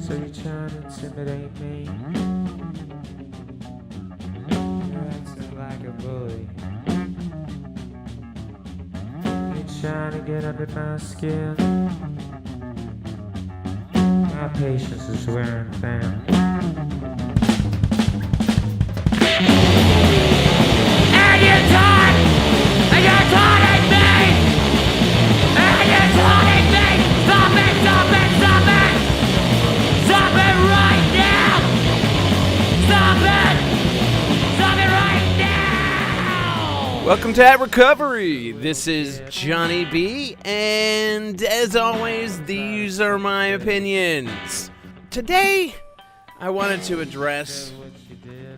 So you're trying to intimidate me? You're acting like a bully. You're trying to get under my skin. My patience is wearing thin. And you're taunting me! And you're taunting me! Stop it! Stop it! Stop it! Stop it right now! Stop it! Stop it right now! Welcome to atRecovery. This is Johnny B, and as always, these are my opinions. Today, I wanted to address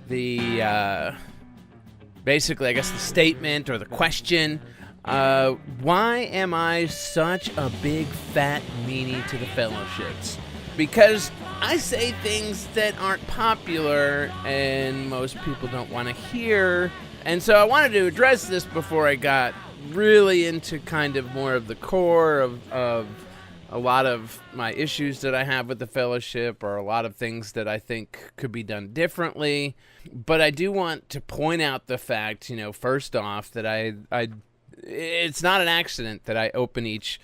the, basically, I guess the statement or the question, why am I such a big fat meanie to the fellowships? Because I say things that aren't popular and most people don't want to hear. And so I wanted to address this before I got really into kind of more of the core of a lot of my issues that I have with the fellowship, or a lot of things that I think could be done differently. But I do want to point out the fact, first off, that it's not an accident that I open each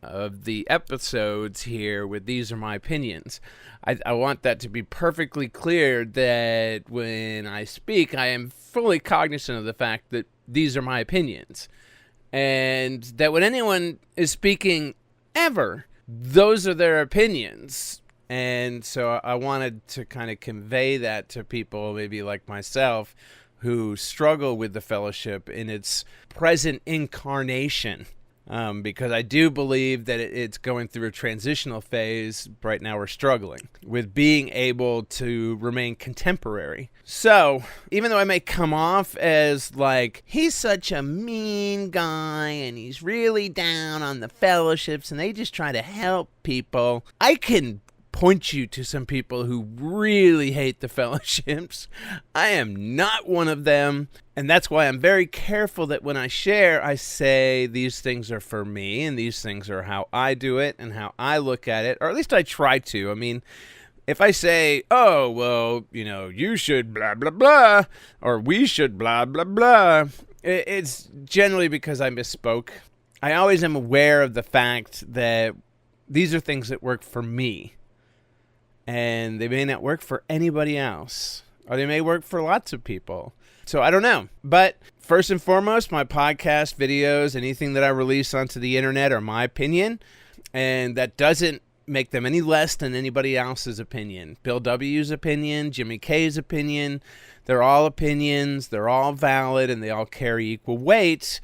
of the episodes here with "These are my opinions." I want that to be perfectly clear that when I speak, I am fully cognizant of the fact that these are my opinions. And that when anyone is speaking ever, those are their opinions. And so I wanted to kind of convey that to people, maybe like myself, who struggle with the fellowship in its present incarnation. Because I do believe that it's going through a transitional phase. Right now we're struggling with being able to remain contemporary. So even though I may come off as like, he's such a mean guy and he's really down on the fellowships and they just try to help people, I can point you to some people who really hate the fellowships. I am not one of them, and that's why I'm very careful that when I share, I say these things are for me, and these things are how I do it, and how I look at it, or at least I try to. I mean, if I say, oh, well, you should blah, blah, blah, or we should blah, blah, blah, it's generally because I misspoke. I always am aware of the fact that these are things that work for me. And they may not work for anybody else. Or they may work for lots of people. So I don't know. But first and foremost, my podcast, videos, anything that I release onto the internet are my opinion. And that doesn't make them any less than anybody else's opinion. Bill W.'s opinion, Jimmy K's opinion. They're all opinions. They're all valid. And they all carry equal weight.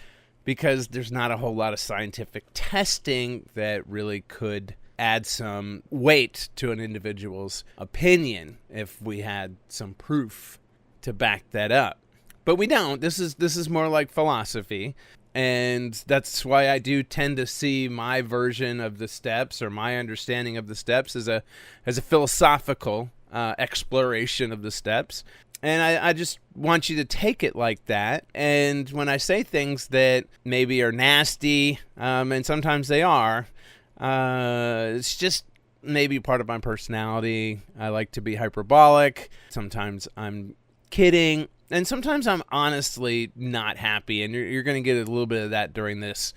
Because there's not a whole lot of scientific testing that really could add some weight to an individual's opinion if we had some proof to back that up. But we don't. This is more like philosophy, and that's why I do tend to see my version of the steps, or my understanding of the steps, as a philosophical exploration of the steps. And I just want you to take it like that. And when I say things that maybe are nasty, and sometimes they are, it's just maybe part of my personality. I like to be hyperbolic. Sometimes I'm kidding. And sometimes I'm honestly not happy. And you're going to get a little bit of that during this.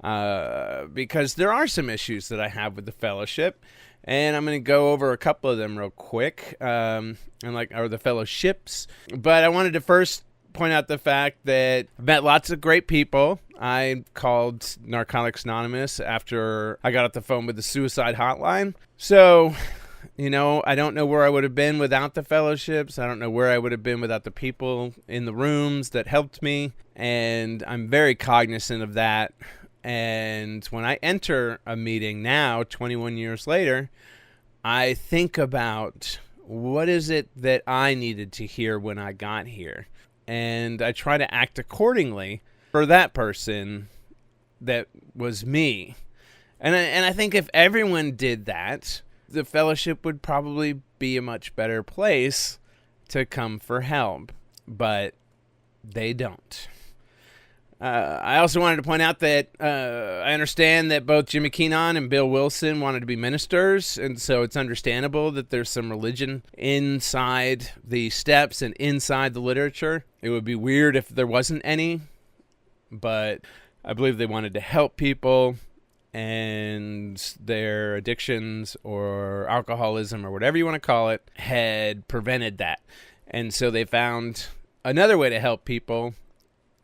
Because there are some issues that I have with the fellowship. And I'm going to go over a couple of them real quick. Or the fellowships. But I wanted to first point out the fact that I've met lots of great people. I called Narcotics Anonymous after I got off the phone with the suicide hotline. So, I don't know where I would have been without the fellowships. I don't know where I would have been without the people in the rooms that helped me. And I'm very cognizant of that. And when I enter a meeting now, 21 years later, I think about what is it that I needed to hear when I got here. And I try to act accordingly for that person that was me. And I think if everyone did that, the fellowship would probably be a much better place to come for help. But they don't. I also wanted to point out that I understand that both Jimmy Keenan and Bill Wilson wanted to be ministers, and so it's understandable that there's some religion inside the steps and inside the literature. It would be weird if there wasn't any, but I believe they wanted to help people, and their addictions or alcoholism or whatever you want to call it had prevented that. And so they found another way to help people.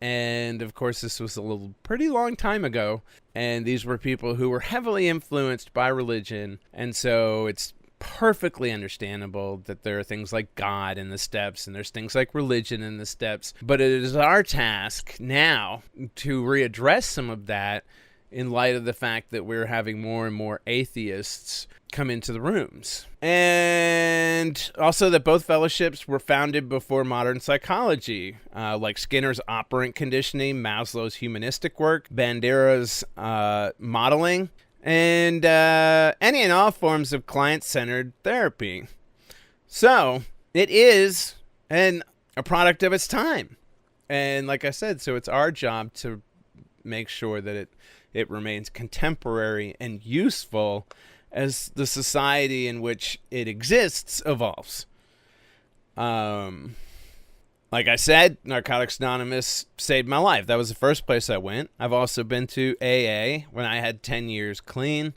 And of course, this was pretty long time ago. And these were people who were heavily influenced by religion. And so it's perfectly understandable that there are things like God in the steps, and there's things like religion in the steps. But it is our task now to readdress some of that in light of the fact that we're having more and more atheists come into the rooms. And also that both fellowships were founded before modern psychology, like Skinner's operant conditioning, Maslow's humanistic work, Bandera's modeling, and any and all forms of client-centered therapy. So it is a product of its time. And like I said, so it's our job to make sure that it remains contemporary and useful as the society in which it exists evolves. Like I said, Narcotics Anonymous saved my life. That was the first place I went. I've also been to AA when I had 10 years clean.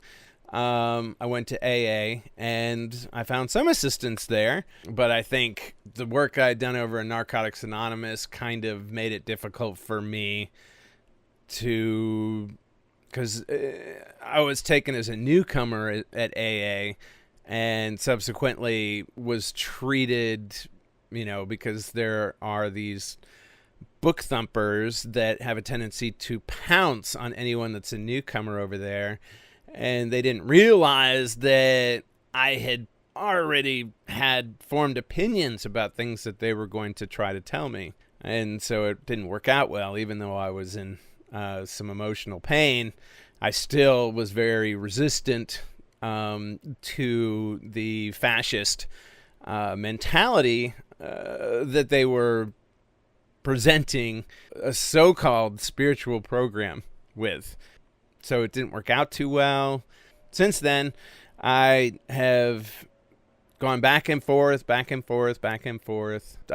I went to AA and I found some assistance there, but I think the work I'd done over in Narcotics Anonymous kind of made it difficult for me because I was taken as a newcomer at AA and subsequently was treated, because there are these book thumpers that have a tendency to pounce on anyone that's a newcomer over there. And they didn't realize that I had already had formed opinions about things that they were going to try to tell me. And so it didn't work out well, even though I was in some emotional pain. I still was very resistant to the fascist mentality that they were presenting a so-called spiritual program with. So it didn't work out too well. Since then, I have gone back and forth. I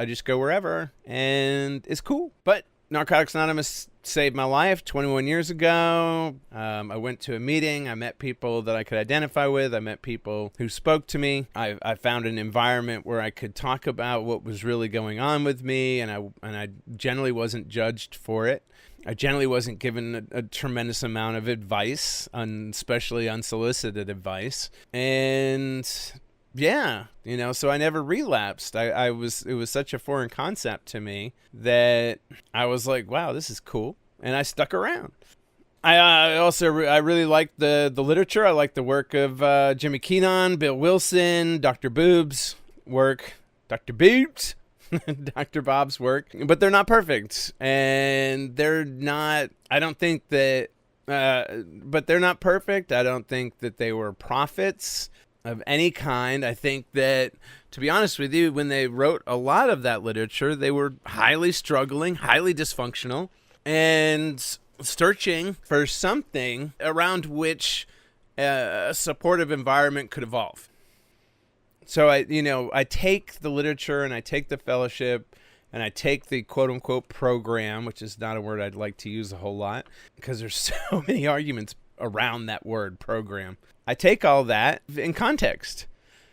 just go wherever, and it's cool. But Narcotics Anonymous saved my life 21 years ago. I went to a meeting. I met people that I could identify with. I met people who spoke to me. I found an environment where I could talk about what was really going on with me, and I generally wasn't judged for it. I generally wasn't given a tremendous amount of advice, especially unsolicited advice. And yeah, so I never relapsed. It was such a foreign concept to me that I was like, wow, this is cool. And I stuck around. I really like the literature. I like the work of Jimmy Keenan, Bill Wilson, Dr. Boob's work, Dr. Boobs, Dr. Bob's work. But they're not perfect. And they're not, I don't think that, but they're not perfect. I don't think that they were prophets of any kind. I think that, to be honest with you, when they wrote a lot of that literature, they were highly struggling, highly dysfunctional, and searching for something around which a supportive environment could evolve. So I take the literature and I take the fellowship and I take the quote-unquote program, which is not a word I'd like to use a whole lot because there's so many arguments around that word program. I take all that in context.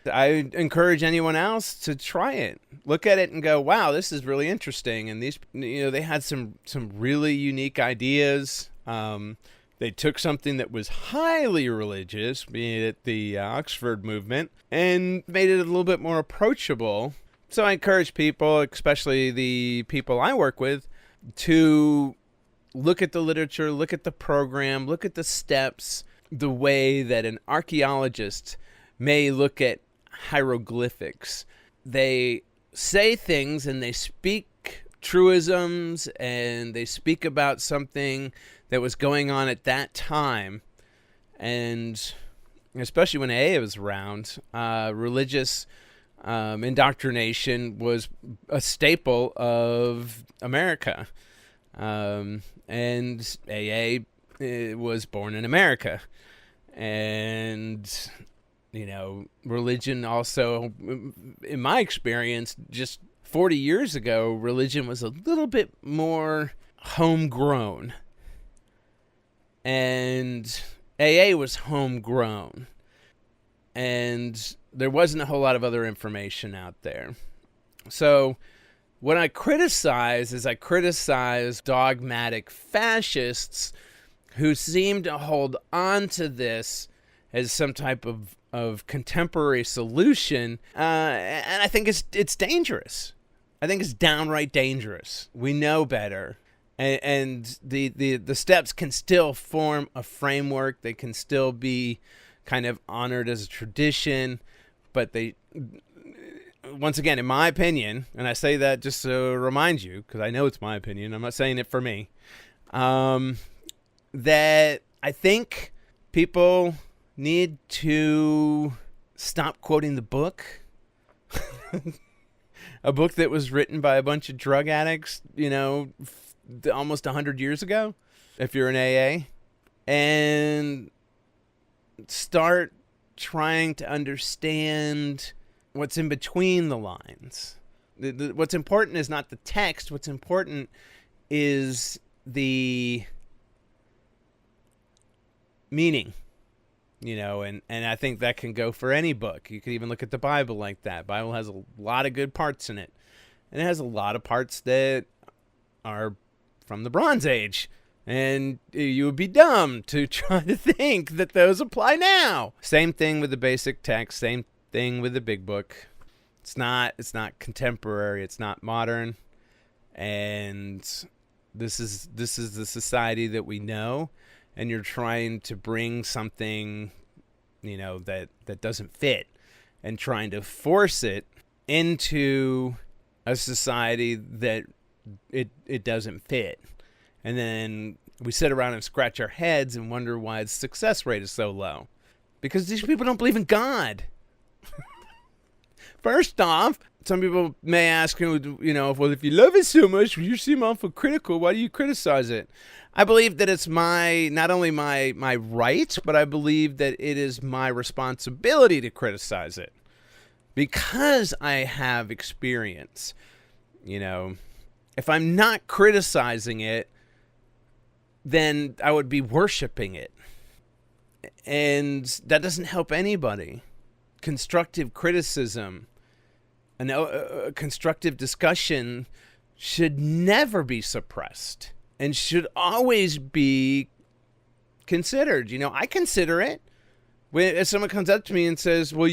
I encourage anyone else to try it. Look at it and go, wow, this is really interesting. And these, they had some really unique ideas. They took something that was highly religious, being it the Oxford movement, and made it a little bit more approachable. So I encourage people, especially the people I work with, to look at the literature, look at the program, look at the steps, the way that an archaeologist may look at hieroglyphics. They say things and they speak truisms and they speak about something that was going on at that time. And especially when AA was around, religious indoctrination was a staple of America. And AA was born in America. And, religion also, in my experience, just 40 years ago, religion was a little bit more homegrown. And AA was homegrown. And there wasn't a whole lot of other information out there. So what I criticize is I criticize dogmatic fascists who seem to hold on to this as some type of contemporary solution. And I think it's dangerous. I think it's downright dangerous. We know better. And the steps can still form a framework. They can still be kind of honored as a tradition. But they, once again, in my opinion, and I say that just to remind you, because I know it's my opinion. I'm not saying it for me. That I think people need to stop quoting the book. A book that was written by a bunch of drug addicts, almost 100 years ago, if you're an AA, and start trying to understand what's in between the lines. What's important is not the text. What's important is the meaning, and I think that can go for any book. You could even look at the Bible like that. The Bible has a lot of good parts in it, and it has a lot of parts that are from the Bronze Age, and you would be dumb to try to think that those apply now. Same thing with the basic text, same thing with the big book. It's not contemporary, it's not modern, and this is the society that we know, and you're trying to bring something, that doesn't fit, and trying to force it into a society that it doesn't fit. And then we sit around and scratch our heads and wonder why the success rate is so low. Because these people don't believe in God. First off, some people may ask, well, if you love it so much, you seem awful critical, why do you criticize it? I believe that it's not only my right, but I believe that it is my responsibility to criticize it. Because I have experience. If I'm not criticizing it, then I would be worshiping it. And that doesn't help anybody. Constructive criticism, constructive discussion should never be suppressed and should always be considered. I consider it. If someone comes up to me and says, well,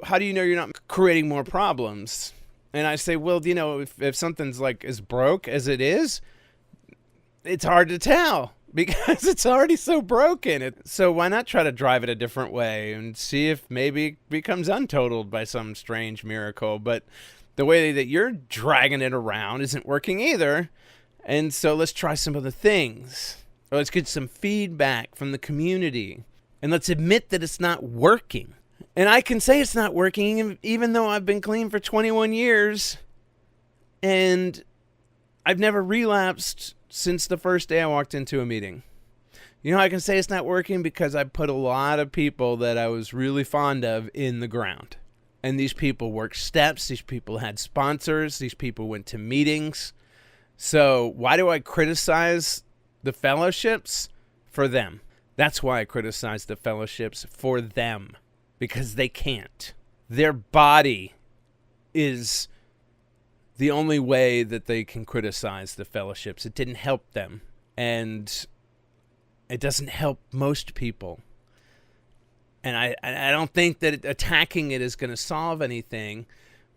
how do you know you're not creating more problems? And I say, well, if something's like as broke as it is, it's hard to tell because it's already so broken. So why not try to drive it a different way and see if maybe it becomes untotaled by some strange miracle? But the way that you're dragging it around isn't working either. And so let's try some other things. Or let's get some feedback from the community. And let's admit that it's not working. And I can say it's not working even though I've been clean for 21 years. And I've never relapsed since the first day I walked into a meeting. I can say it's not working because I put a lot of people that I was really fond of in the ground. And these people worked steps. These people had sponsors. These people went to meetings. So why do I criticize the fellowships? For them. That's why I criticize the fellowships, for them. Because they can't. Their body is the only way that they can criticize the fellowships. It didn't help them. And it doesn't help most people. And I don't think that attacking it is going to solve anything.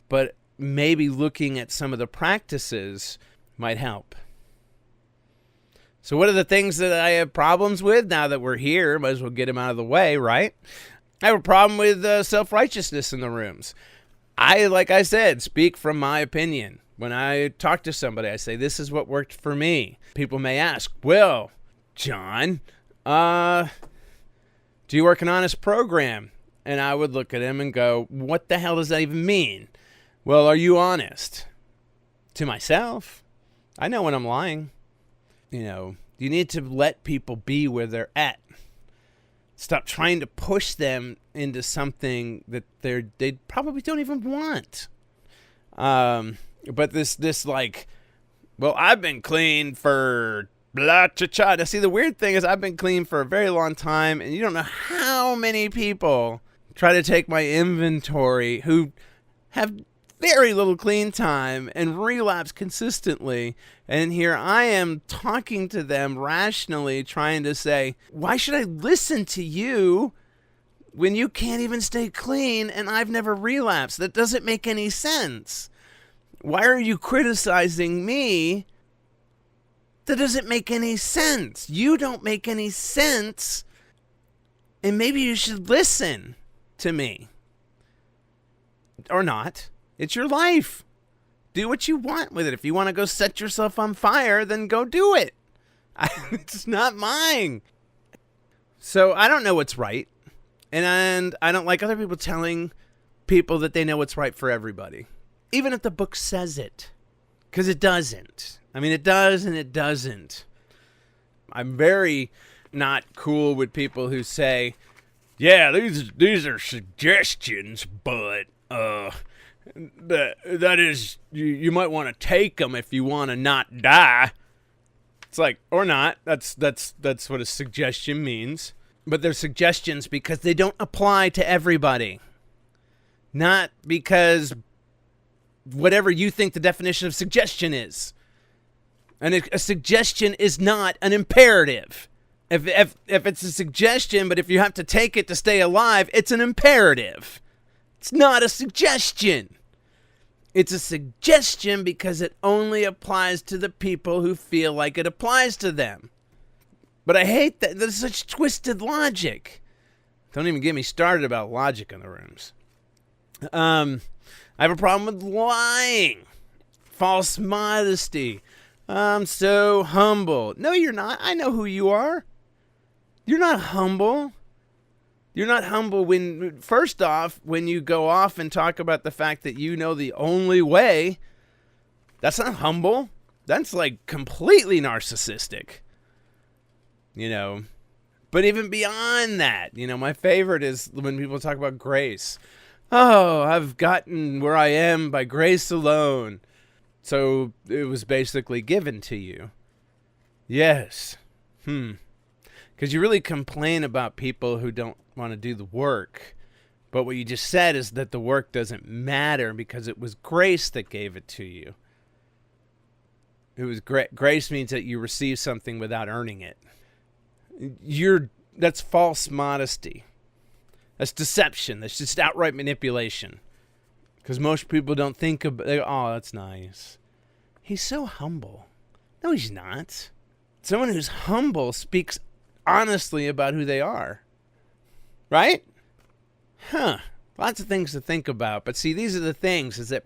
But maybe looking at some of the practices might help. So what are the things that I have problems with now that we're here? Might as well get them out of the way, right? I have a problem with self-righteousness in the rooms. Like I said, speak from my opinion. When I talk to somebody, I say, this is what worked for me. People may ask, well, John, do you work an honest program? And I would look at him and go, what the hell does that even mean? Well, are you honest? To myself, I know when I'm lying. You need to let people be where they're at. Stop trying to push them into something that they probably don't even want. But this like, well, I've been clean for blah cha cha. Now, see, the weird thing is I've been clean for a very long time, and you don't know how many people try to take my inventory who have very little clean time and relapse consistently. And here I am talking to them rationally, trying to say, why should I listen to you when you can't even stay clean and I've never relapsed? That doesn't make any sense. Why are you criticizing me? That doesn't make any sense. You don't make any sense. And maybe you should listen to me. Or not. It's your life. Do what you want with it. If you want to go set yourself on fire, then go do it. It's not mine. So I don't know what's right. And I don't like other people telling people that they know what's right for everybody. Even if the book says it. Because it doesn't. I mean, it does and it doesn't. I'm very not cool with people who say, yeah, these are suggestions, but that is, you might want to take them if you want to not die. It's like, or not. That's what a suggestion means. But they're suggestions because they don't apply to everybody. Not because whatever you think the definition of suggestion is. And a suggestion is not an imperative. If it's a suggestion, but if you have to take it to stay alive, it's an imperative. It's not a suggestion. It's a suggestion because it only applies to the people who feel like it applies to them. But I hate that. There's such twisted logic. Don't even get me started about logic in the rooms. I have a problem with lying. False modesty. I'm so humble. No, you're not. I know who you are. You're not humble. You're not humble when, first off, when you go off and talk about the fact that you know the only way. That's not humble. That's like completely narcissistic. You know. But even beyond that, you know, my favorite is when people talk about grace. Oh, I've gotten where I am by grace alone. So it was basically given to you. Yes. Because you really complain about people who don't want to do the work. But what you just said is that the work doesn't matter because it was grace that gave it to you. It was grace means that you receive something without earning it. That's false modesty. That's deception. That's just outright manipulation. Because most people don't think of, oh, that's nice. He's so humble. No, he's not. Someone who's humble speaks honestly about who they are. Right? Lots of things to think about. But see, these are the things, is that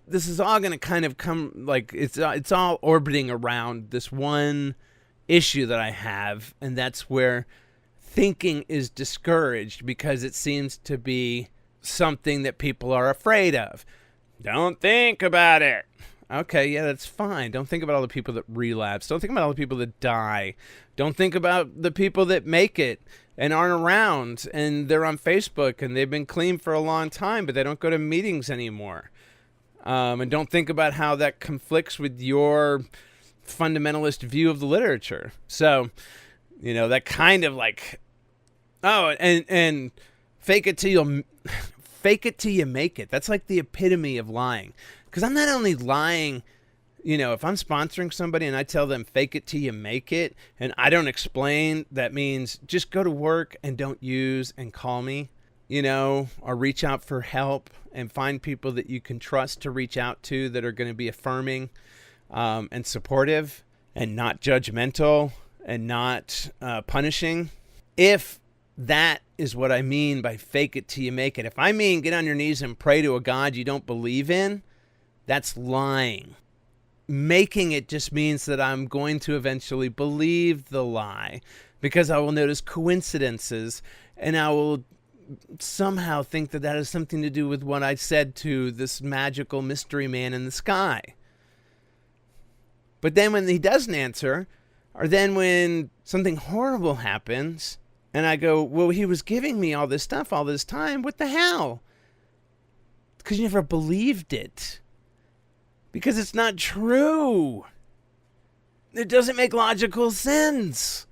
this is all going to kind of come, like, it's all orbiting around this one issue that I have, and that's where thinking is discouraged because it seems to be something that people are afraid of. Don't think about it. Okay, yeah, that's fine. Don't think about all the people that relapse. Don't think about all the people that die. Don't think about the people that make it and aren't around and they're on Facebook and they've been clean for a long time, but they don't go to meetings anymore. And don't think about how that conflicts with your fundamentalist view of the literature. So, you know, that kind of like, oh, and fake it till you make it. That's like the epitome of lying. Because I'm not only lying, you know, if I'm sponsoring somebody and I tell them fake it till you make it, and I don't explain, that means just go to work and don't use and call me, you know, or reach out for help and find people that you can trust to reach out to that are going to be affirming and supportive and not judgmental and not punishing. If that is what I mean by fake it till you make it. If I mean get on your knees and pray to a God you don't believe in, that's lying. Making it just means that I'm going to eventually believe the lie because I will notice coincidences and I will somehow think that that has something to do with what I said to this magical mystery man in the sky. But then when he doesn't answer, Or then when something horrible happens and I go, well, he was giving me all this stuff all this time. What the hell? Because you never believed it. Because it's not true. It doesn't make logical sense.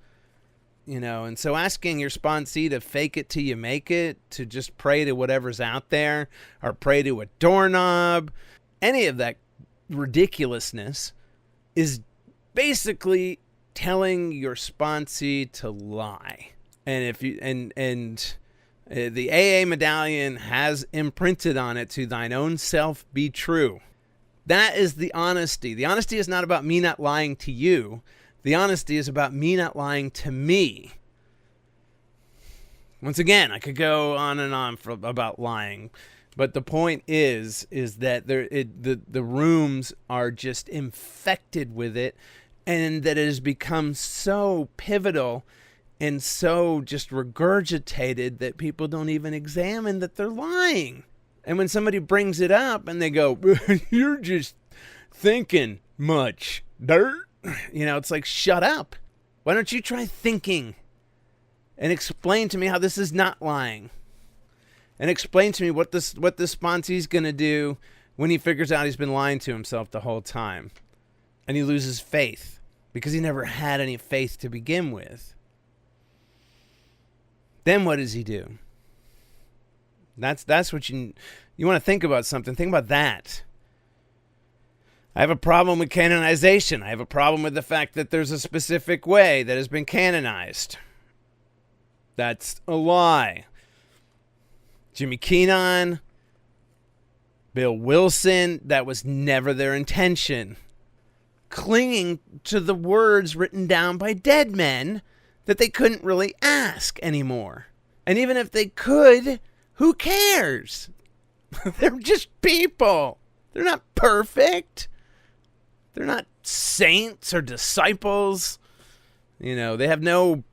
And so asking your sponsee to fake it till you make it, to just pray to whatever's out there, or pray to a doorknob, any of that ridiculousness is basically telling your sponsee to lie. And if you the AA medallion has imprinted on it, to thine own self be true. That is the honesty. The honesty is not about me not lying to you. The honesty is about me not lying to me. Once again, I could go on and on about lying, but the point is that the rooms are just infected with it, and that it has become so pivotal and so just regurgitated that people don't even examine that they're lying. And when somebody brings it up and they go, you're just thinking much dirt. It's like, shut up. Why don't you try thinking and explain to me how this is not lying? And explain to me what this sponsee's going to do when he figures out he's been lying to himself the whole time. And he loses faith because he never had any faith to begin with. Then what does he do? That's what you want to think about something. Think about that. I have a problem with canonization. I have a problem with the fact that there's a specific way that has been canonized. That's a lie. Jimmy Keenan, Bill Wilson, that was never their intention. Clinging to the words written down by dead men that they couldn't really ask anymore. And even if they could, who cares? They're just people. They're not perfect. They're not saints or disciples. They have no...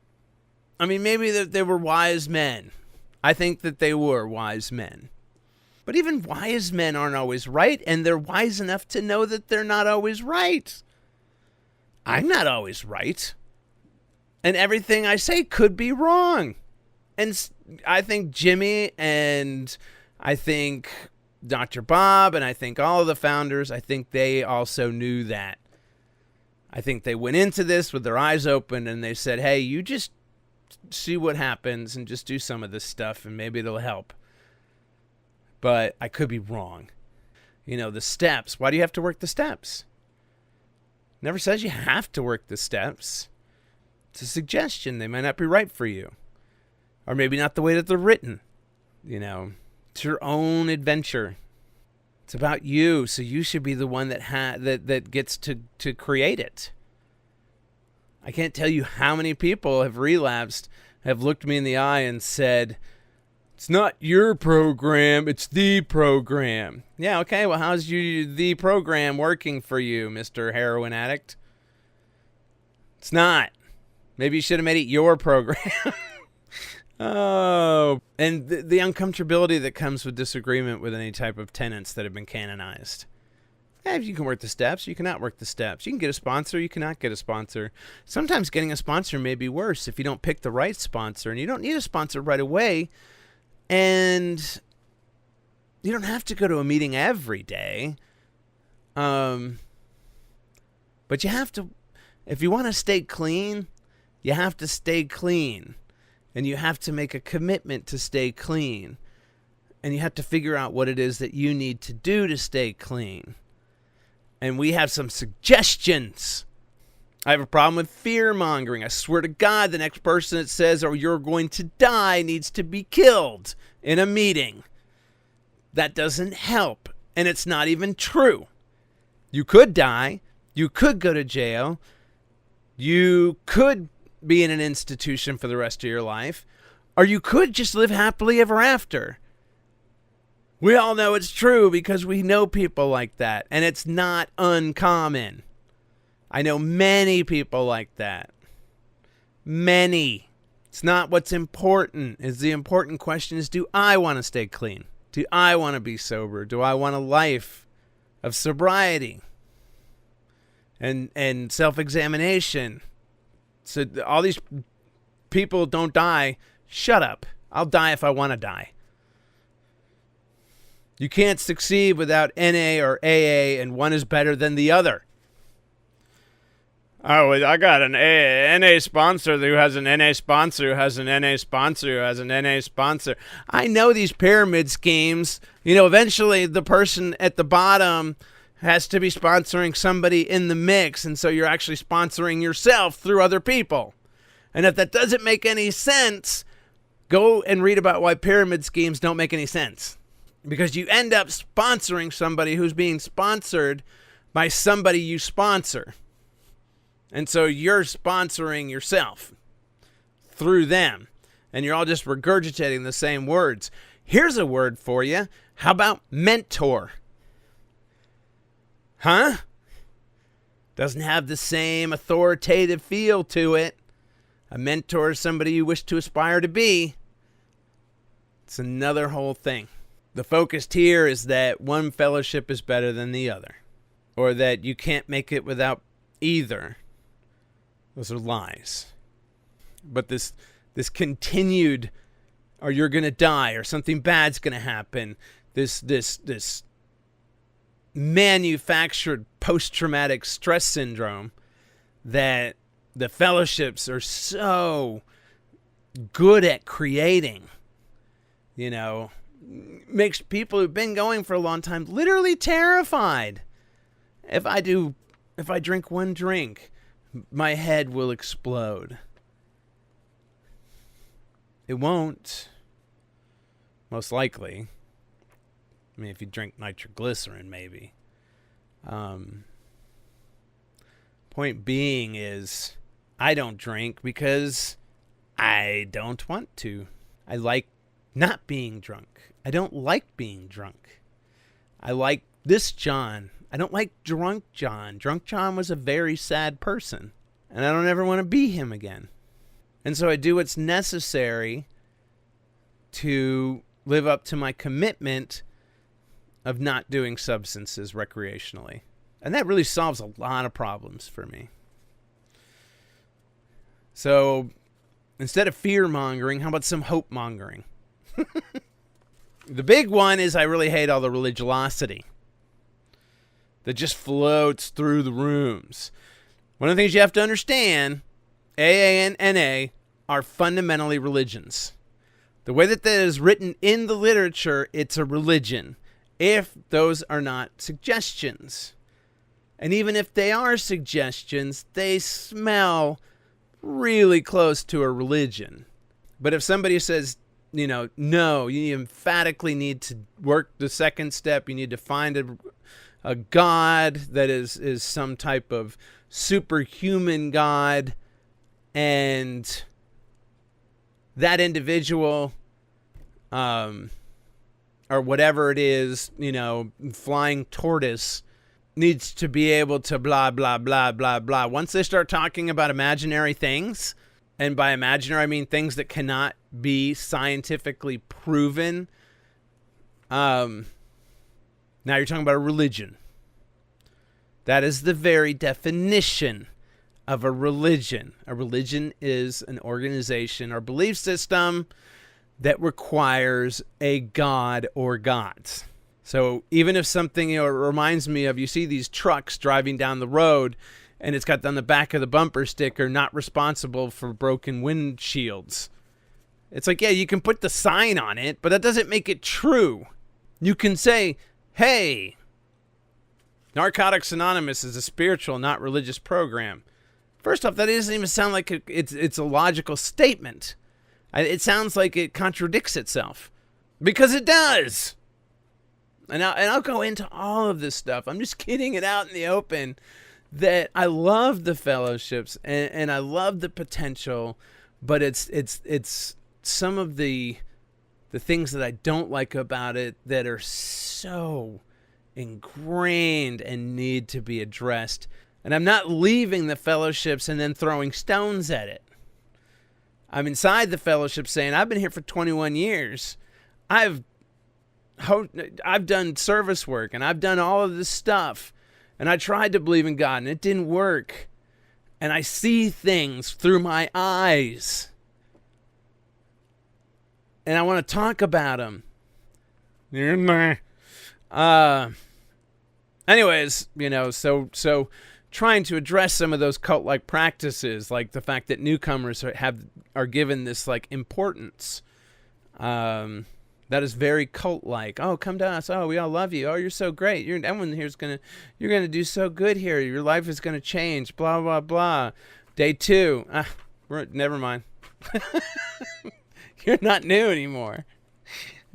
maybe they were wise men. I think that they were wise men. But even wise men aren't always right, and they're wise enough to know that they're not always right. I'm not always right. And everything I say could be wrong. And I think Jimmy, and I think Dr. Bob, and I think all of the founders, I think they also knew that. I think they went into this with their eyes open and they said, hey, you just see what happens and just do some of this stuff and maybe it'll help. But I could be wrong. The steps. Why do you have to work the steps? Never says you have to work the steps. It's a suggestion. They might not be right for you. Or maybe not the way that they're written. It's your own adventure. It's about you, so you should be the one that gets to create it. I can't tell you how many people have relapsed, have looked me in the eye and said, it's not your program, it's the program. Yeah, okay, well, how's the program working for you, Mr. Heroin Addict? It's not. Maybe you should have made it your program. Oh, and the uncomfortability that comes with disagreement with any type of tenets that have been canonized. Yeah, you can work the steps, you cannot work the steps. You can get a sponsor, you cannot get a sponsor. Sometimes getting a sponsor may be worse if you don't pick the right sponsor, and you don't need a sponsor right away, and you don't have to go to a meeting every day. But you have to, if you want to stay clean, you have to stay clean. And you have to make a commitment to stay clean. And you have to figure out what it is that you need to do to stay clean. And we have some suggestions. I have a problem with fear-mongering. I swear to God, the next person that says, oh, you're going to die needs to be killed in a meeting. That doesn't help. And it's not even true. You could die. You could go to jail. You could be in an institution for the rest of your life, or you could just live happily ever after. We all know it's true because we know people like that, and it's not uncommon. I know many people like that. Many. It's not what's important. The important question is, do I want to stay clean? Do I want to be sober? Do I want a life of sobriety and self-examination? So all these people don't die. Shut up. I'll die if I want to die. You can't succeed without NA or AA, and one is better than the other. Oh, I got an NA sponsor who has an NA sponsor who has an NA sponsor who has an NA sponsor. I know these pyramid schemes. Eventually the person at the bottom has to be sponsoring somebody in the mix, and so you're actually sponsoring yourself through other people. And if that doesn't make any sense, go and read about why pyramid schemes don't make any sense. Because you end up sponsoring somebody who's being sponsored by somebody you sponsor. And so you're sponsoring yourself through them. And you're all just regurgitating the same words. Here's a word for you. How about mentor? Huh? Doesn't have the same authoritative feel to it. A mentor is somebody you wish to aspire to be. It's another whole thing. The focus here is that one fellowship is better than the other. Or that you can't make it without either. Those are lies. But this continued, or you're going to die, or something bad's going to happen, this manufactured post-traumatic stress syndrome that the fellowships are so good at creating, makes people who've been going for a long time literally terrified. If I drink one drink, my head will explode. It won't. Most likely. I mean, if you drink nitroglycerin, maybe. Point being is, I don't drink because I don't want to. I like not being drunk. I don't like being drunk. I like this John. I don't like drunk John. Drunk John was a very sad person, and I don't ever want to be him again. And so I do what's necessary to live up to my commitment of not doing substances recreationally. And that really solves a lot of problems for me. So instead of fear-mongering, how about some hope-mongering? The big one is I really hate all the religiosity that just floats through the rooms. One of the things you have to understand, AA and NA are fundamentally religions. The way that is written in the literature, it's a religion, if those are not suggestions. And even if they are suggestions, they smell really close to a religion. But if somebody says, no, you emphatically need to work the second step, you need to find a God that is some type of superhuman God, and that individual, or whatever it is, flying tortoise, needs to be able to blah, blah, blah, blah, blah. Once they start talking about imaginary things, and by imaginary I mean things that cannot be scientifically proven, now you're talking about a religion. That is the very definition of a religion. A religion is an organization or belief system that requires a god or gods. So even if something, it reminds me of, you see these trucks driving down the road and it's got on the back of the bumper sticker, not responsible for broken windshields. It's like, yeah, you can put the sign on it, but that doesn't make it true. You can say, hey, Narcotics Anonymous is a spiritual, not religious program. First off, that doesn't even sound like it's a logical statement. It sounds like it contradicts itself. Because it does. And I'll go into all of this stuff. I'm just getting it out in the open that I love the fellowships and I love the potential, but it's some of the things that I don't like about it that are so ingrained and need to be addressed. And I'm not leaving the fellowships and then throwing stones at it. I'm inside the fellowship saying, I've been here for 21 years. I've done service work and I've done all of this stuff. And I tried to believe in God and it didn't work. and I see things through my eyes, and I want to talk about them. Anyways, so trying to address some of those cult-like practices, like the fact that newcomers are given this like importance, that is very cult-like. Oh, come to us. Oh, we all love you. Oh, you're so great. Everyone here's you're gonna do so good here. Your life is gonna change. Blah blah blah. Day 2. Never mind. You're not new anymore.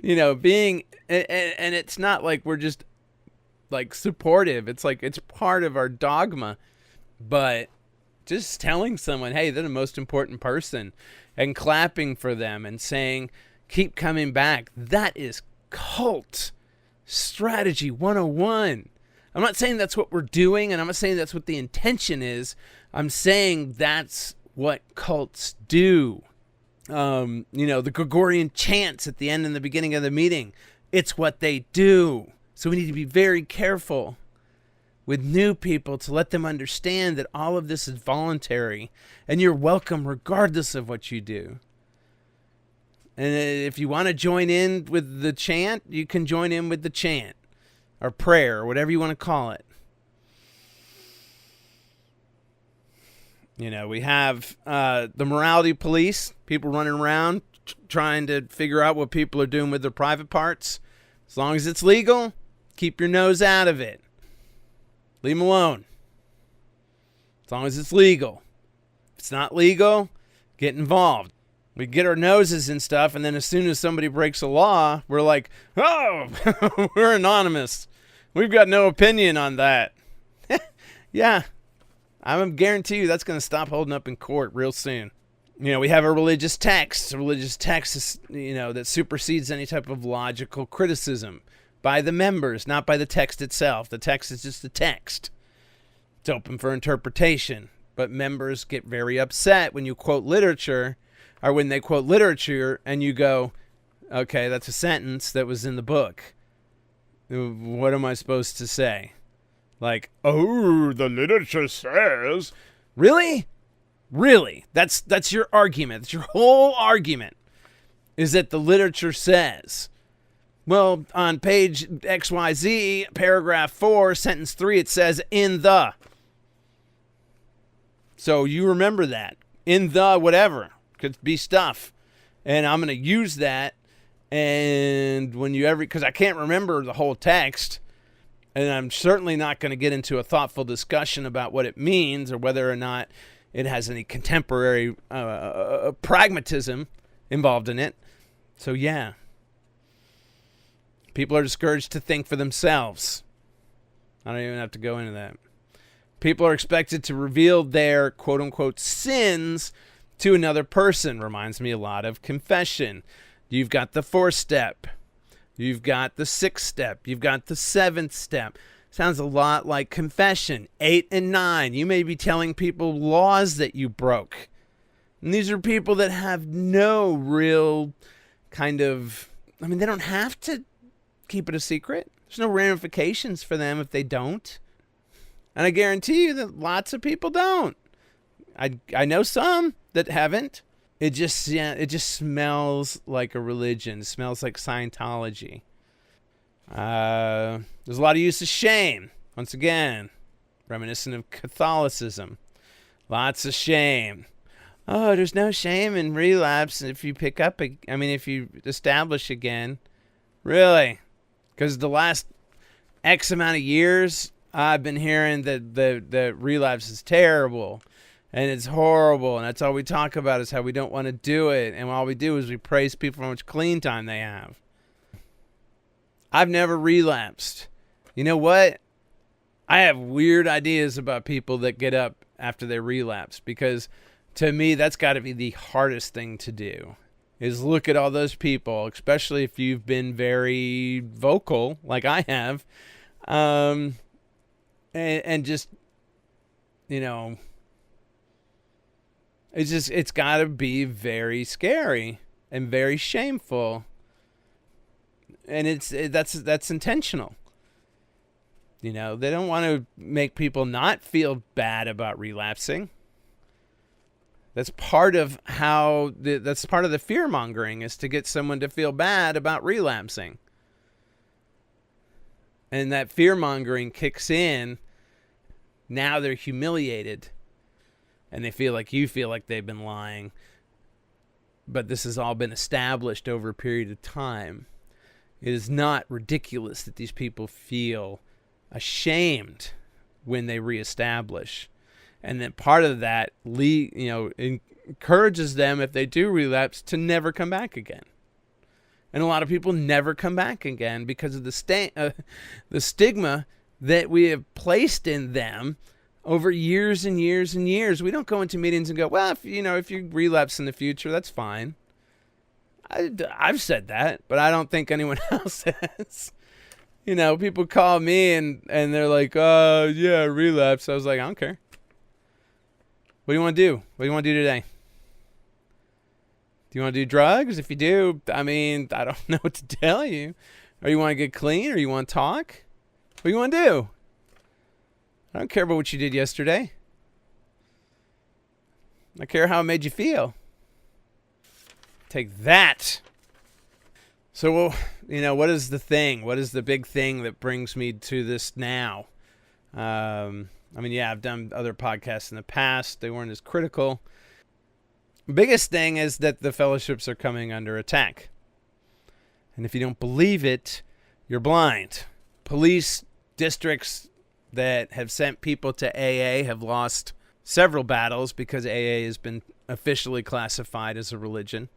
Being and it's not like we're just like supportive. It's like it's part of our dogma. But just telling someone, hey, they're the most important person, and clapping for them and saying, keep coming back. That is cult strategy 101. I'm not saying that's what we're doing, and I'm not saying that's what the intention is. I'm saying that's what cults do. The Gregorian chants at the end and the beginning of the meeting. It's what they do. So we need to be very careful with new people to let them understand that all of this is voluntary, and you're welcome regardless of what you do. And if you want to join in with the chant, you can join in with the chant or prayer or whatever you want to call it. We have the morality police, people running around trying to figure out what people are doing with their private parts. As long as it's legal, keep your nose out of it. Leave them alone. As long as it's legal. If it's not legal, get involved. We get our noses in stuff, and then as soon as somebody breaks a law, we're like, oh, we're anonymous. We've got no opinion on that. Yeah, I guarantee you that's going to stop holding up in court real soon. We have a religious text. A religious text is, that supersedes any type of logical criticism by the members, not by the text itself. The text is just a text. It's open for interpretation. But members get very upset when you quote literature, or when they quote literature and you go, okay, that's a sentence that was in the book. What am I supposed to say? Like, oh, the literature says. Really? Really? That's your argument. That's your whole argument, is that the literature says. Well, on page XYZ, paragraph 4, sentence 3, it says in the. So you remember that. In the whatever. Could be stuff. And I'm going to use that. And because I can't remember the whole text. And I'm certainly not going to get into a thoughtful discussion about what it means or whether or not it has any contemporary pragmatism involved in it. So yeah. People are discouraged to think for themselves. I don't even have to go into that. People are expected to reveal their quote-unquote sins to another person. Reminds me a lot of confession. You've got the 4th step. You've got the 6th step. You've got the 7th step. Sounds a lot like confession. 8 and 9. You may be telling people laws that you broke. And these are people that have no real kind of... they don't have to keep it a secret. There's no ramifications for them if they don't. And I guarantee you that lots of people don't. I know some that haven't. It just smells like a religion. It smells like Scientology. There's a lot of use of shame. Once again, reminiscent of Catholicism. Lots of shame. Oh, there's no shame in relapse if you if you establish again. Really? Because the last X amount of years, I've been hearing that the relapse is terrible. And it's horrible, and that's all we talk about is how we don't want to do it. And all we do is we praise people for how much clean time they have. I've never relapsed. You know what? I have weird ideas about people that get up after they relapse, because to me, that's got to be the hardest thing to do, is look at all those people, especially if you've been very vocal like I have, and just, it's got to be very scary and very shameful. And that's intentional. They don't want to make people not feel bad about relapsing. That's part of that's part of the fear mongering, is to get someone to feel bad about relapsing. And that fear mongering kicks in. Now they're humiliated. And they feel like they've been lying. But this has all been established over a period of time. It is not ridiculous that these people feel ashamed when they reestablish. And then part of that, encourages them, if they do relapse, to never come back again. And a lot of people never come back again because of the stigma that we have placed in them over years and years and years. We don't go into meetings and go, well, if you relapse in the future, that's fine. I've said that, but I don't think anyone else has. People call me and they're like, yeah, relapse. I was like, I don't care. What do you want to do? What do you want to do today? Do you want to do drugs? If you do, I don't know what to tell you. Or you want to get clean? Or you want to talk? What do you want to do? I don't care about what you did yesterday. I care how it made you feel. Take that. So, what is the thing? What is the big thing that brings me to this now? I've done other podcasts in the past. They weren't as critical. Biggest thing is that the fellowships are coming under attack. And if you don't believe it, you're blind. Police districts that have sent people to AA have lost several battles because AA has been officially classified as a religion.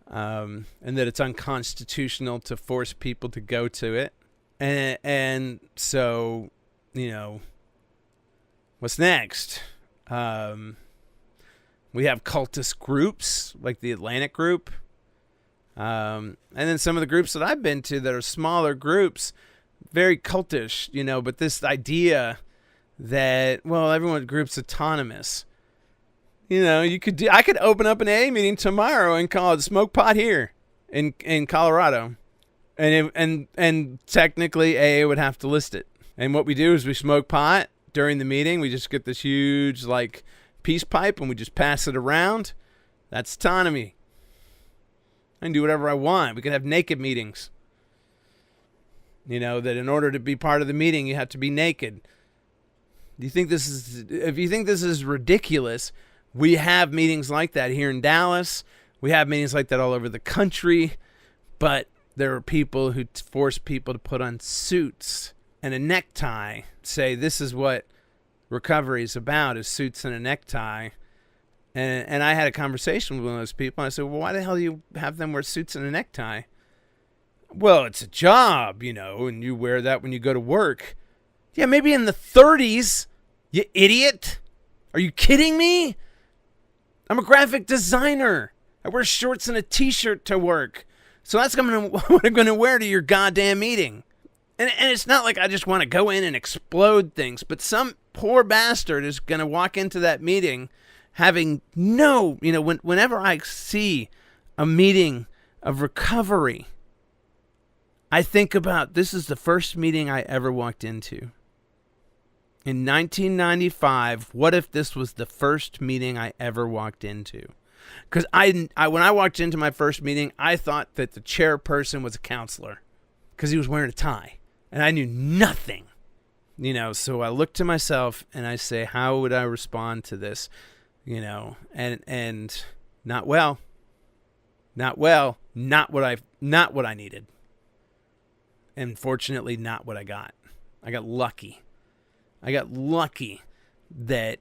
And that it's unconstitutional to force people to go to it. And so, what's next? We have cultist groups like the Atlantic group. And then some of the groups that I've been to that are smaller groups, very cultish, but this idea that, everyone group's autonomous. I could open up an AA meeting tomorrow and call it Smoke Pot here in Colorado. And technically AA would have to list it. And what we do is we smoke pot during the meeting. We just get this huge peace pipe and we just pass it around. That's autonomy. I can do whatever I want. We can have naked meetings. That in order to be part of the meeting, you have to be naked. If you think this is ridiculous, we have meetings like that here in Dallas. We have meetings like that all over the country. But there are people who force people to put on suits and a necktie, say this is what recovery is about, is suits and a necktie. And I had a conversation with one of those people, and I said, well, why the hell do you have them wear suits and a necktie? Well, it's a job, and you wear that when you go to work. Yeah, maybe in the 30s, you idiot. Are you kidding me? I'm a graphic designer. I wear shorts and a t-shirt to work. So that's what I'm going to wear to your goddamn meeting. And it's not like I just want to go in and explode things, but some poor bastard is going to walk into that meeting having whenever I see a meeting of recovery, I think about, this is the first meeting I ever walked into. In 1995, what if this was the first meeting I ever walked into? Because when I walked into my first meeting, I thought that the chairperson was a counselor because he was wearing a tie. And I knew nothing. So I look to myself and I say, how would I respond to this? And not well. Not what I needed. And fortunately, not what I got. I got lucky. That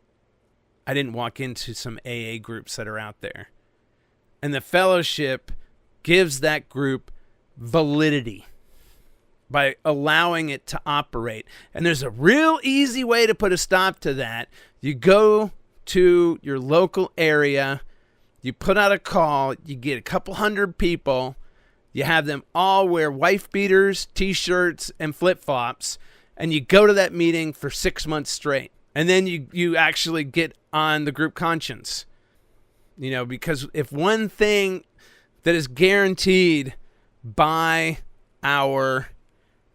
I didn't walk into some AA groups that are out there. And the fellowship gives that group validity by allowing it to operate. And there's a real easy way to put a stop to that. You go to your local area, you put out a call, you get a couple hundred people, you have them all wear wife beaters, t-shirts, and flip-flops, and you go to that meeting for 6 months straight. And then you actually get on the group conscience. Because if one thing that is guaranteed by our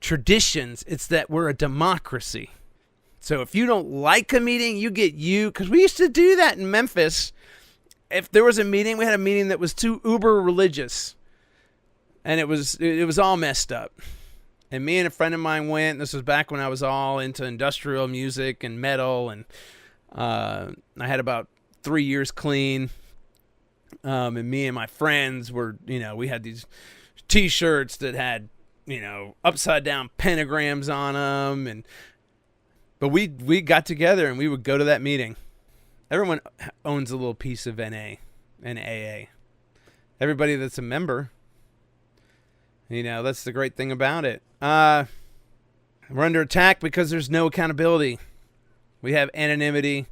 traditions, it's that we're a democracy. So if you don't like a meeting, because we used to do that in Memphis. if there was a meeting, we had a meeting that was too uber religious, and it was all messed up. And me and a friend of mine went. This was back when I was all into industrial music and metal, and I had about 3 years clean. And me and my friends were, we had these T-shirts that had, upside down pentagrams on them, but we got together and we would go to that meeting. Everyone owns a little piece of NA and AA. Everybody that's a member, that's the great thing about it. We're under attack because there's no accountability. We have anonymity.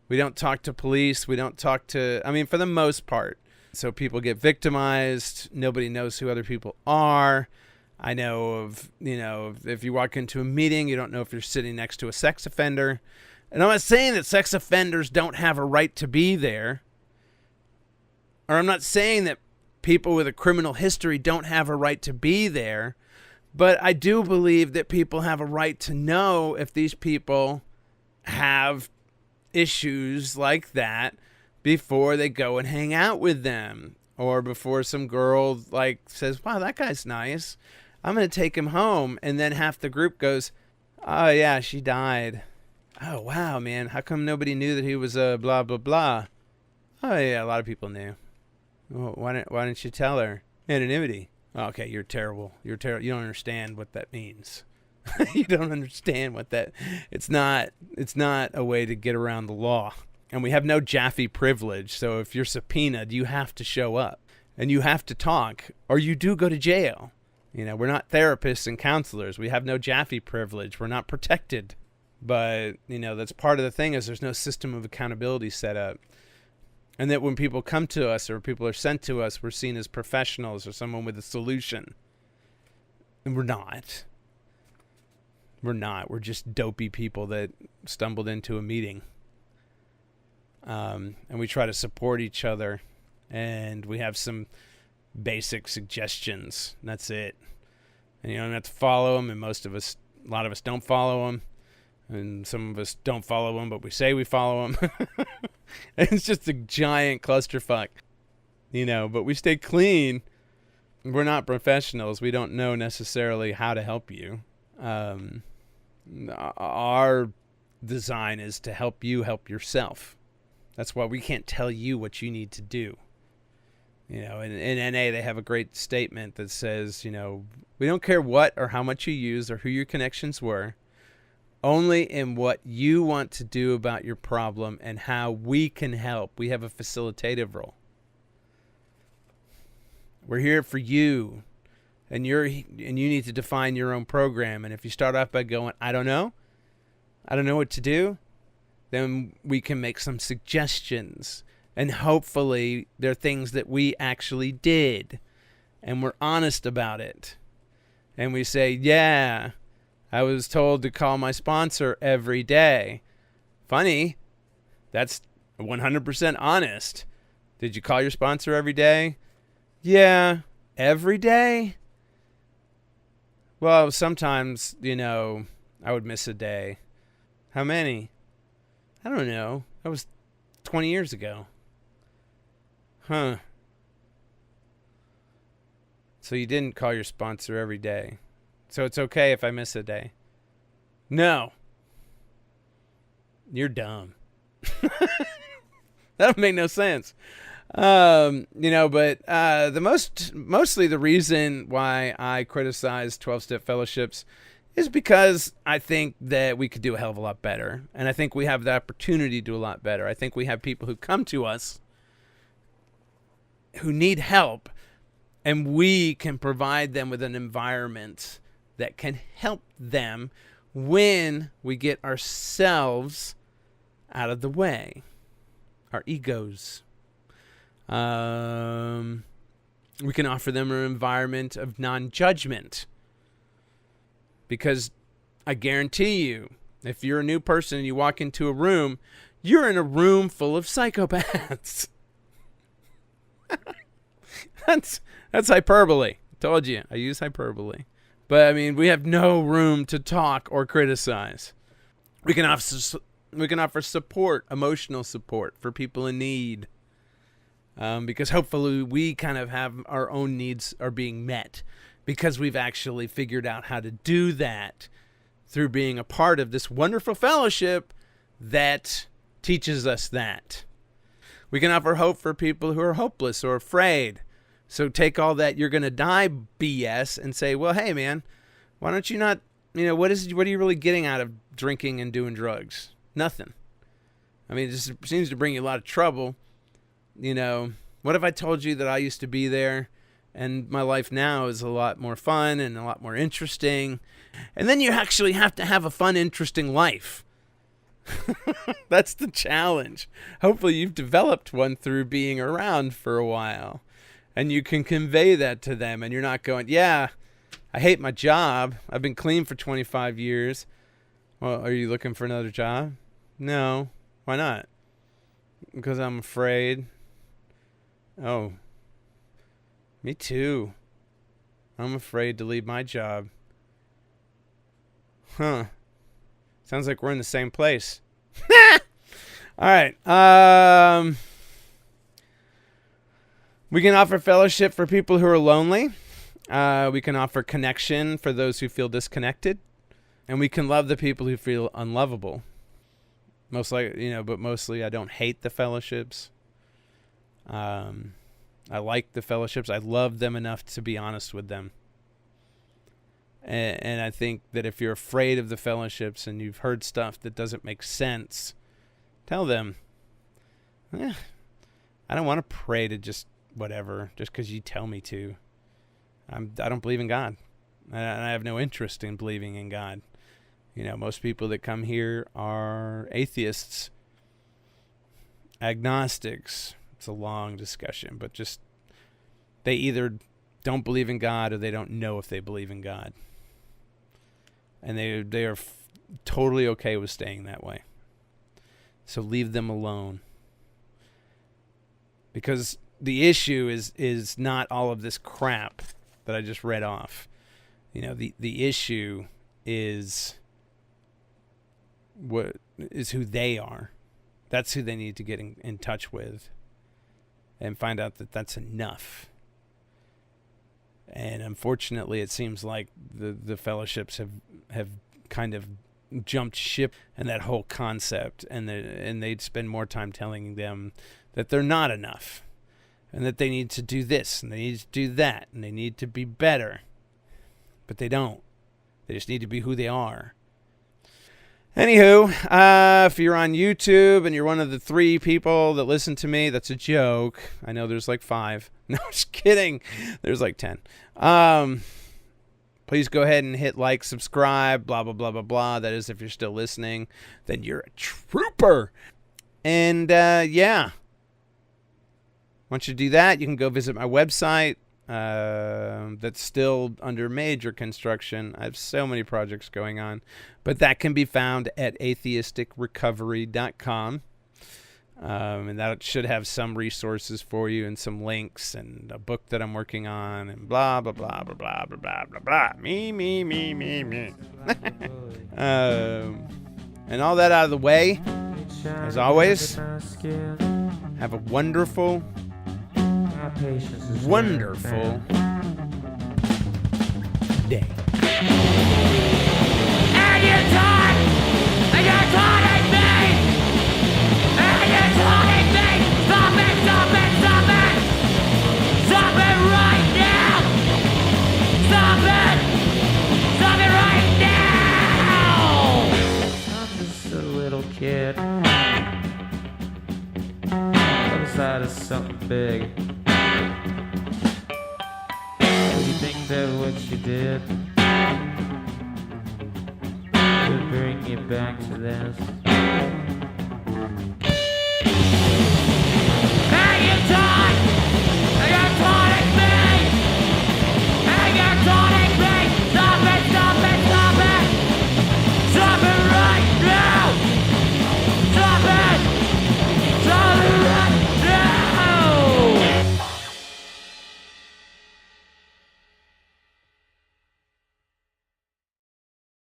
We don't talk to police. We don't talk to, for the most part. So people get victimized. Nobody knows who other people are. I know of, if you walk into a meeting, you don't know if you're sitting next to a sex offender. And I'm not saying that sex offenders don't have a right to be there. Or I'm not saying that people with a criminal history don't have a right to be there. But I do believe that people have a right to know if these people have issues like that before they go and hang out with them, or before some girl says, wow, that guy's nice, I'm going to take him home. And then half the group goes, oh yeah, she died. Oh wow, man, how come nobody knew that he was a blah blah blah? Oh yeah, a lot of people knew. Well, why didn't you tell her? Anonymity. Okay, you're terrible. You don't understand what that means. You don't understand what that. It's not a way to get around the law. And we have no Jaffe privilege. So if you're subpoenaed, you have to show up and you have to talk, or you do go to jail. We're not therapists and counselors. We have no Jaffe privilege. We're not protected. But, that's part of the thing, is there's no system of accountability set up. And that when people come to us or people are sent to us, we're seen as professionals or someone with a solution. And we're not. We're not. We're just dopey people that stumbled into a meeting. And we try to support each other. And we have some basic suggestions. That's it. And you don't have to follow them. And a lot of us don't follow them. And some of us don't follow them, but we say we follow them. It's just a giant clusterfuck. But we stay clean. We're not professionals. We don't know necessarily how to help you. Our design is to help you help yourself. That's why we can't tell you what you need to do. In NA, they have a great statement that says, we don't care what or how much you use or who your connections were, only in what you want to do about your problem and how we can help. We have a facilitative role. We're here for you, and you need to define your own program. And if you start off by going, I don't know what to do, then we can make some suggestions. And hopefully they're things that we actually did. And we're honest about it. And we say, yeah, I was told to call my sponsor every day. Funny. That's 100% honest. Did you call your sponsor every day? Yeah. Every day? Well, sometimes, I would miss a day. How many? I don't know. That was 20 years ago. Huh. So you didn't call your sponsor every day. So it's okay if I miss a day. No. You're dumb. That would make no sense. But mostly the reason why I criticize 12-step fellowships is because I think that we could do a hell of a lot better. And I think we have the opportunity to do a lot better. I think we have people who come to us who need help, and we can provide them with an environment that can help them when we get ourselves out of the way, our egos. We can offer them an environment of non-judgment, because I guarantee you, if you're a new person and you walk into a room, you're in a room full of psychopaths. That's hyperbole. I told you, I use hyperbole. But we have no room to talk or criticize. We can offer support, emotional support for people in need. because hopefully we kind of have our own needs are being met because we've actually figured out how to do that through being a part of this wonderful fellowship that teaches us that. We can offer hope for people who are hopeless or afraid. So take all that "you're going to die" BS and say, well, hey, man, why don't you not, what are you really getting out of drinking and doing drugs? Nothing. I mean, it just seems to bring you a lot of trouble. What if I told you that I used to be there and my life now is a lot more fun and a lot more interesting? And then you actually have to have a fun, interesting life. That's the challenge. Hopefully you've developed one through being around for a while. And you can convey that to them, and you're not going, yeah, I hate my job. I've been clean for 25 years. Well, are you looking for another job? No. Why not? Because I'm afraid. Oh, me too. I'm afraid to leave my job. Huh. Sounds like we're in the same place. All right. We can offer fellowship for people who are lonely. We can offer connection for those who feel disconnected. And we can love the people who feel unlovable. But mostly I don't hate the fellowships. I like the fellowships. I love them enough to be honest with them. And I think that if you're afraid of the fellowships and you've heard stuff that doesn't make sense, tell them, I don't want to pray to just whatever, just because you tell me to. I don't believe in God. And I have no interest in believing in God. Most people that come here are atheists, agnostics. It's a long discussion, but just they either don't believe in God or they don't know if they believe in God. And they are totally okay with staying that way. So leave them alone. Because the issue is not all of this crap that I just read off. The issue is what is who they are. That's who they need to get in touch with and find out that that's enough. And unfortunately, it seems like the fellowships have kind of jumped ship and that whole concept, and they'd spend more time telling them that they're not enough and that they need to do this and they need to do that and they need to be better. But they don't. They just need to be who they are. Anywho, if you're on YouTube and you're one of the 3 people that listen to me, that's a joke. I know there's like 5. No, just kidding. There's like 10. Please go ahead and hit like, subscribe, blah, blah, blah, blah, blah. That is, if you're still listening, then you're a trooper. And, yeah. Once you do that, you can go visit my website. That's still under major construction. I have so many projects going on, but that can be found at atheisticrecovery.com. And that should have some resources for you and some links and a book that I'm working on and blah, blah, blah, blah, blah, blah, blah, blah, blah. Me. And all that out of the way, as always, have a wonderful day. And you're taunting me! And you're taunting me! Stop it! Stop it! Stop it! Stop it right now! Stop it! Stop it right now! I'm just a little kid. Other side is something big. Do you think that what you did would bring you back to this?